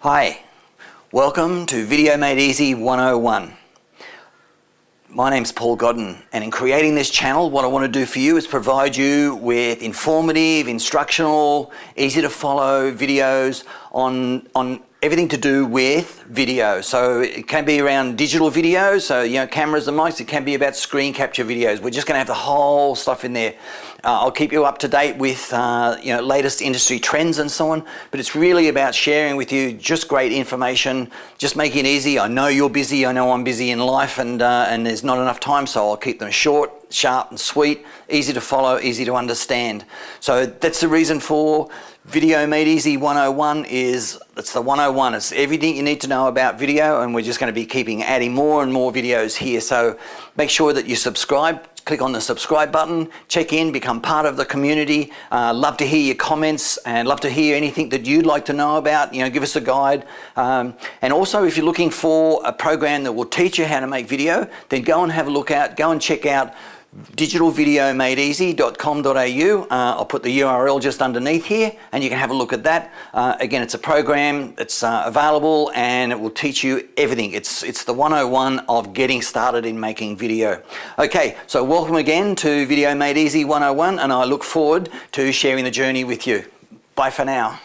Hi, welcome to Video Made Easy 101. My name's Paul Godden, and in creating this channel, what I want to do for you is provide you with informative, instructional, easy to follow videos on everything to do with video. So it can be around digital videos, so cameras and mics. It can be about screen capture videos. We're just going to have the whole stuff in there. I'll keep you up to date with latest industry trends and so on, but it's really about sharing with you just great information, just making it easy. I know you're busy, I know I'm busy in life, and there's not enough time, so I'll keep them short, sharp and sweet, easy to follow, easy to understand. So that's the reason for Video Made Easy 101 it's the 101. It's everything you need to know about video, and we're just going to be adding more and more videos here. So make sure that you subscribe. Click on the subscribe button, check in, become part of the community. Love to hear your comments and love to hear anything that you'd like to know about. Give us a guide. And also, if you're looking for a program that will teach you how to make video, then go and have a look out. Go and check out digitalvideomadeeasy.com.au. I'll put the URL just underneath here and you can have a look at that. Again, it's a program that's available and it will teach you everything. It's the 101 of getting started in making video. Okay, so welcome again to Video Made Easy 101, and I look forward to sharing the journey with you. Bye for now.